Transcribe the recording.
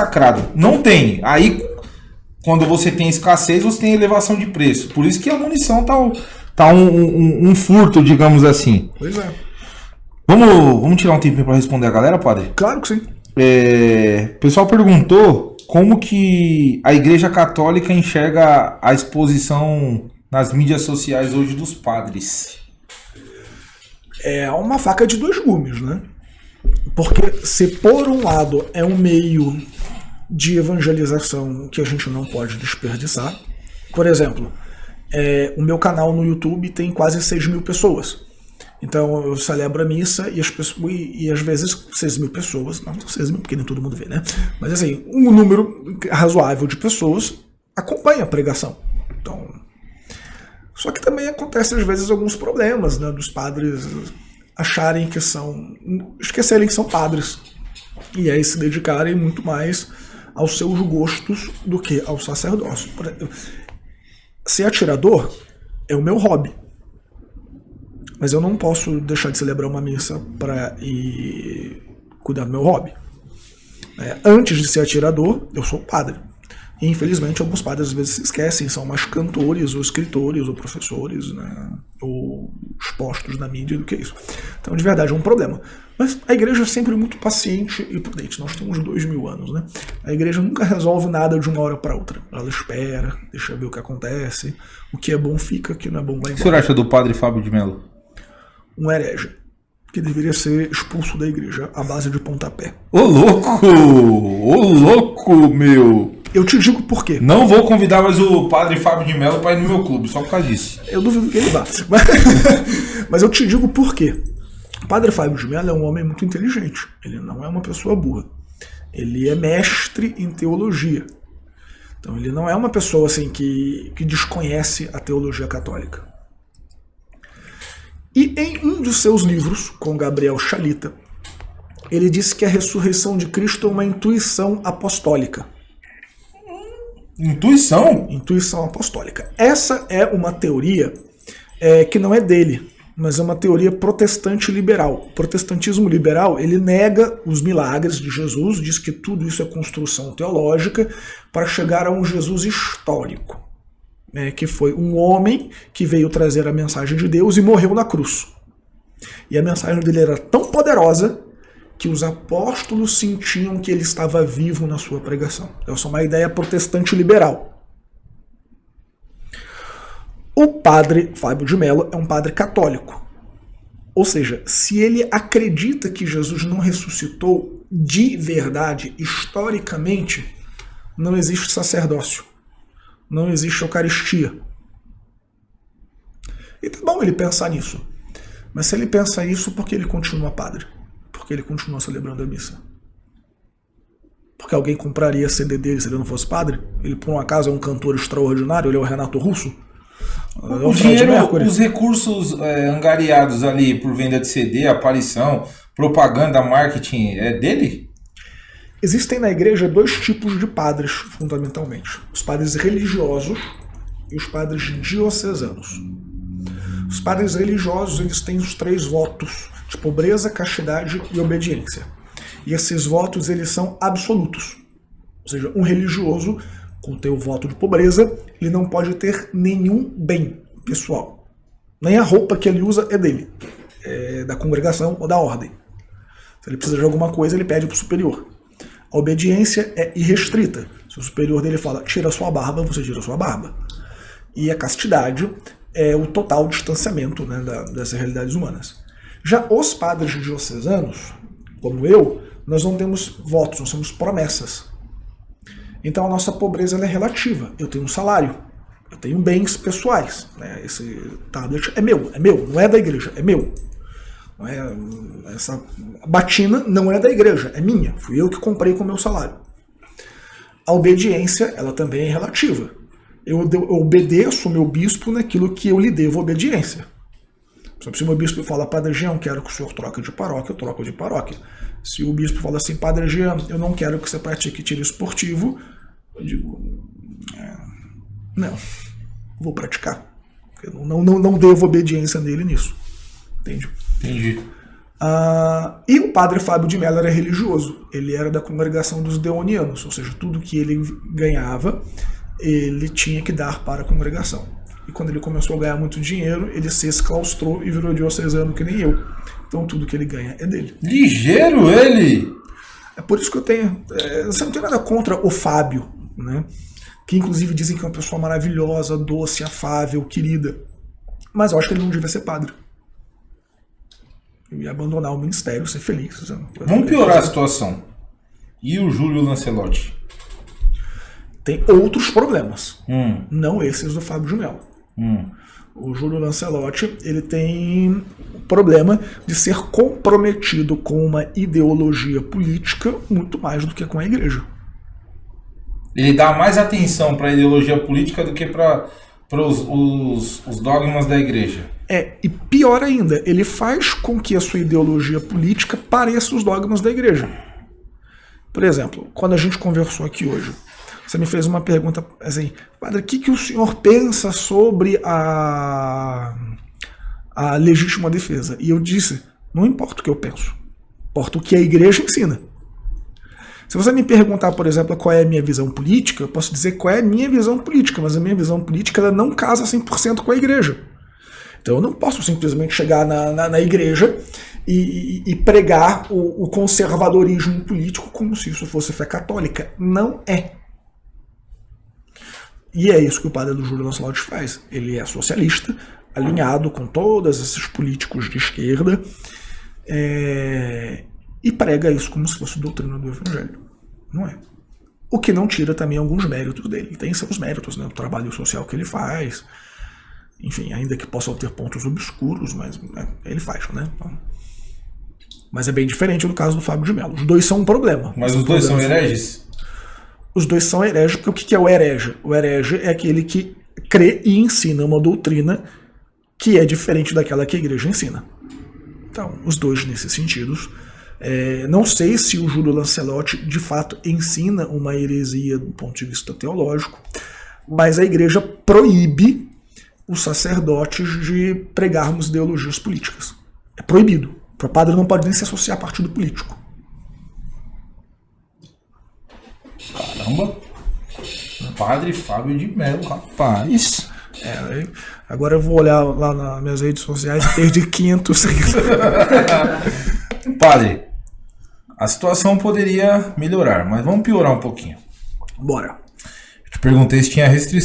massacrado. Não tem. Aí, quando você tem escassez, você tem elevação de preço. Por isso que a munição tá um furto, digamos assim. Pois é. Vamos tirar um tempinho para responder a galera, padre? Claro que sim. O pessoal perguntou como que a Igreja Católica enxerga a exposição nas mídias sociais hoje dos padres. É uma faca de dois gumes, né? Porque se por um lado é um meio de evangelização que a gente não pode desperdiçar. Por exemplo, o meu canal no YouTube tem quase 6 mil pessoas. Então eu celebro a missa e às vezes 6 mil pessoas, não 6 mil porque nem todo mundo vê, né? Mas assim, um número razoável de pessoas acompanha a pregação. Então, só que também acontece às vezes alguns problemas, né, dos padres esquecerem que são padres e aí se dedicarem muito mais aos seus gostos do que ao sacerdócio. Ser atirador é o meu hobby, mas eu não posso deixar de celebrar uma missa para ir cuidar do meu hobby. Antes de ser atirador, eu sou padre. E, infelizmente, alguns padres às vezes se esquecem, são mais cantores, ou escritores, ou professores, né, ou expostos na mídia do que isso. Então, de verdade, é um problema. Mas a igreja é sempre muito paciente e prudente. Nós temos 2000 anos, né? A igreja nunca resolve nada de uma hora para outra. Ela espera, deixa ver o que acontece. O que é bom fica, o que não é bom vai embora. O que o senhor acha do padre Fábio de Mello? Um herege, que deveria ser expulso da igreja à base de pontapé. Ô louco! Ô louco, meu! Eu te digo por quê. Não vou convidar mais o padre Fábio de Mello para ir no meu clube, só por causa disso. Eu duvido que ele vá. Mas eu te digo por quê. O padre Fábio de Mello é um homem muito inteligente. Ele não é uma pessoa burra. Ele é mestre em teologia. Então ele não é uma pessoa assim que desconhece a teologia católica. E em um dos seus livros, com Gabriel Chalita, ele disse que a ressurreição de Cristo é uma intuição apostólica. Intuição? Intuição apostólica. Essa é uma teoria que não é dele, mas é uma teoria protestante liberal. O protestantismo liberal, ele nega os milagres de Jesus, diz que tudo isso é construção teológica para chegar a um Jesus histórico, que foi um homem que veio trazer a mensagem de Deus e morreu na cruz. E a mensagem dele era tão poderosa que os apóstolos sentiam que ele estava vivo na sua pregação. Essa é uma ideia protestante liberal. O padre Fábio de Mello é um padre católico. Ou seja, se ele acredita que Jesus não ressuscitou de verdade, historicamente, não existe sacerdócio. Não existe Eucaristia. E tá bom ele pensar nisso. Mas se ele pensa isso, por que ele continua padre? Porque ele continua celebrando a missa. Porque alguém compraria CD dele se ele não fosse padre? Ele, por um acaso, é um cantor extraordinário? Ele é o Renato Russo? O dinheiro, os recursos angariados ali por venda de CD, aparição, propaganda, marketing, é dele? Existem na igreja dois tipos de padres, fundamentalmente. Os padres religiosos e os padres diocesanos. Os padres religiosos, eles têm os 3 votos de pobreza, castidade e obediência. E esses votos, eles são absolutos. Ou seja, um religioso, com o teu voto de pobreza, ele não pode ter nenhum bem pessoal. Nem a roupa que ele usa é dele. É da congregação ou da ordem. Se ele precisa de alguma coisa, ele pede para o superior. A obediência é irrestrita. Se o superior dele fala, tira sua barba, você tira sua barba. E a castidade é o total distanciamento, né, das realidades humanas. Já os padres diocesanos, como eu, nós não temos votos, nós temos promessas. Então a nossa pobreza ela é relativa. Eu tenho um salário, eu tenho bens pessoais. Né? Esse tablet é meu, não é da igreja, é meu. Não é, essa batina não é da igreja, é minha. Fui eu que comprei com o meu salário. A obediência, ela também é relativa. Eu obedeço o meu bispo naquilo que eu lhe devo obediência. Se o meu bispo fala, Padre Jean, quero que o senhor troque de paróquia, eu troco de paróquia. Se o bispo fala assim, Padre Jean, eu não quero que você pratique tiro esportivo, eu digo, não, vou praticar. Eu não devo obediência nele nisso. Entende? Entendi. E o padre Fábio de Mello era religioso, ele era da congregação dos deonianos, ou seja, tudo que ele ganhava, ele tinha que dar para a congregação. E quando ele começou a ganhar muito dinheiro, ele se exclaustrou e virou diocesano que nem eu. Então tudo que ele ganha é dele. Ligeiro ele! É por isso que eu tenho... você não tem nada contra o Fábio, né? Que inclusive dizem que é uma pessoa maravilhosa, doce, afável, querida. Mas eu acho que ele não devia ser padre. Eu ia abandonar o ministério, ser feliz. Vamos piorar a situação. E o Júlio Lancelotti? Tem outros problemas. Não esses do Fábio de Mello. O Júlio Lancelotti, ele tem o problema de ser comprometido com uma ideologia política muito mais do que com a igreja. Ele dá mais atenção para a ideologia política do que para os dogmas da igreja. E pior ainda, ele faz com que a sua ideologia política pareça os dogmas da igreja. Por exemplo, quando a gente conversou aqui hoje, você me fez uma pergunta assim, padre, o que o senhor pensa sobre a legítima defesa? E eu disse, não importa o que eu penso, importa o que a igreja ensina. Se você me perguntar, por exemplo, qual é a minha visão política, eu posso dizer qual é a minha visão política, mas a minha visão política ela não casa 100% com a igreja. Então eu não posso simplesmente chegar na igreja e pregar o conservadorismo político como se isso fosse fé católica. Não é. E é isso que o padre do Júlio Lancelotti faz. Ele é socialista, alinhado com todos esses políticos de esquerda, e prega isso como se fosse doutrina do evangelho. Não é. O que não tira também alguns méritos dele. Ele tem seus méritos, né? O trabalho social que ele faz, enfim, ainda que possam ter pontos obscuros, mas ele faz, né? Mas é bem diferente do caso do Fábio de Mello. Os dois são um problema. Mas os dois são hereges? Os dois são hereges, porque o que é o herege? O herege é aquele que crê e ensina uma doutrina que é diferente daquela que a igreja ensina. Então, os dois nesses sentidos. Não sei se o Júlio Lancelotti de fato ensina uma heresia do ponto de vista teológico, mas a igreja proíbe os sacerdotes de pregarmos ideologias políticas. É proibido. O padre não pode nem se associar a partido político. Caramba! Padre Fábio de Mello, rapaz! Agora eu vou olhar lá nas minhas redes sociais e perdi 500 seguidores. Padre, a situação poderia melhorar, mas vamos piorar um pouquinho. Bora. Eu te perguntei se tinha restrição.